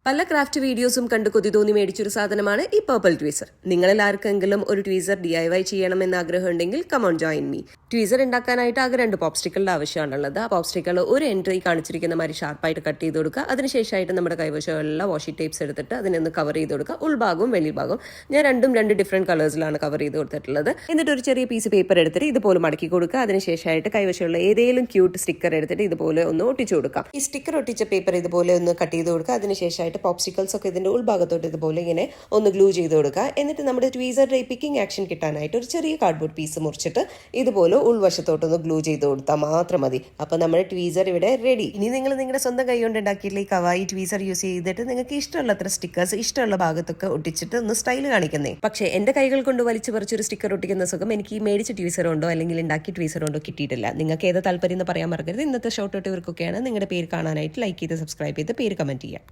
പല ക്രാഫ്റ്റ് വീഡിയോസും കണ്ട് കൊതി തോന്നി മേടിച്ചൊരു സാധനമാണ് ഈ പർപ്പിൾ ട്വീസർ. നിങ്ങളിൽ ആർക്കെങ്കിലും ഒരു ട്വീസർ DIY ചെയ്യണമെന്ന് ആഗ്രഹമുണ്ടെങ്കിൽ കമോൺ ജോയിൻ മീ. ട്വീസർ ഉണ്ടാക്കാനായിട്ട് ആകെ 2 പോപ്സ്റ്റിക്കളുടെ ആവശ്യമാണുള്ളത്. ആ പോപ്സ്റ്റിക്കൾ ഒരു എൻട്രി കാണിച്ചിരിക്കുന്ന മാതിരി ഷാർപ്പായിട്ട് കട്ട് ചെയ്ത് കൊടുക്കുക. അതിനുശേഷമായിട്ട് നമ്മുടെ കൈവശമുള്ള വാഷി ടേപ്സ് എടുത്തിട്ട് അതിനൊന്ന് കവർ ചെയ്ത് കൊടുക്കുക. ഉൾഭാഗവും വെളിഭാഗവും ഞാൻ രണ്ടും 2 ഡിഫറെന്റ് കളേഴ്സിലാണ് കവർ ചെയ്ത് കൊടുത്തിട്ടുള്ളത്. എന്നിട്ട് ഒരു ചെറിയ പീസ് പേപ്പർ എടുത്തിട്ട് ഇതുപോലെ മടക്കി കൊടുക്കുക. അതിനുശേഷമായിട്ട് കൈവശമുള്ള ഏതെങ്കിലും ക്യൂട്ട് സ്റ്റിക്കർ എടുത്തിട്ട് ഇതുപോലെ ഒന്ന് ഒട്ടിച്ചു കൊടുക്കാം. ഈ സ്റ്റിക്കർ ഒട്ടിച്ച പേപ്പർ ഇതുപോലെ ഒന്ന് കട്ട് ചെയ്ത് കൊടുക്കുക. അതിനുശേഷം പോപ്സിക്കൽസ് ഒക്കെ ഇതിന്റെ ഉൾഭാഗത്തോട്ട് ഇതുപോലെ ഇങ്ങനെ ഒന്ന് ഗ്ലൂ ചെയ്ത് കൊടുക്കുക. എന്നിട്ട് നമ്മുടെ ട്വീസറുടെ പിക്കിംഗ് ആക്ഷൻ കിട്ടാനായിട്ട് ഒരു ചെറിയ കാർഡ്ബോർഡ് പീസ് മുറിച്ചിട്ട് ഇതുപോലെ ഉൾവശത്തോട്ടൊന്ന് ഗ്ലൂ ചെയ്ത് കൊടുത്താൽ മാത്രം മതി. അപ്പൊ നമ്മുടെ ട്വീസർ ഇവിടെ റെഡി. ഇനി നിങ്ങൾ നിങ്ങളുടെ സ്വന്തം കൈ കൊണ്ട് ഉണ്ടാക്കിയിട്ടുള്ള ഈ കവായി ട്വീസർ യൂസ് ചെയ്തിട്ട് നിങ്ങൾക്ക് ഇഷ്ടമുള്ളത്ര സ്റ്റിക്കേഴ്സ് ഇഷ്ടമുള്ള ഭാഗത്തൊക്കെ ഒട്ടിച്ചിട്ട് ഒന്ന് സ്റ്റൈൽ കാണിക്കുന്നേ. പക്ഷേ എന്റെ കൈകൾ കൊണ്ട് വലിച്ചു പറിച്ചൊരു സ്റ്റിക്കർ ഒട്ടിക്കുന്ന സുഖം എനിക്ക് ഈ മേടിച്ച ട്വീസർ ഉണ്ടോ അല്ലെങ്കിൽ ഉണ്ടാക്കിയ ട്വീസർ ഉണ്ടോ കിട്ടിയിട്ടില്ല. നിങ്ങൾക്ക് ഏത് താല്പര്യം എന്ന് പറയാൻ മറക്കരുത്. ഇന്നത്തെ ഷോർട്ട് ഇവർക്കൊക്കെയാണ്. നിങ്ങളുടെ പേര് കാണാനായിട്ട് ലൈക്ക് ചെയ്ത് സബ്സ്ക്രൈബ് ചെയ്ത് പേര് കമന്റ് ചെയ്യാം.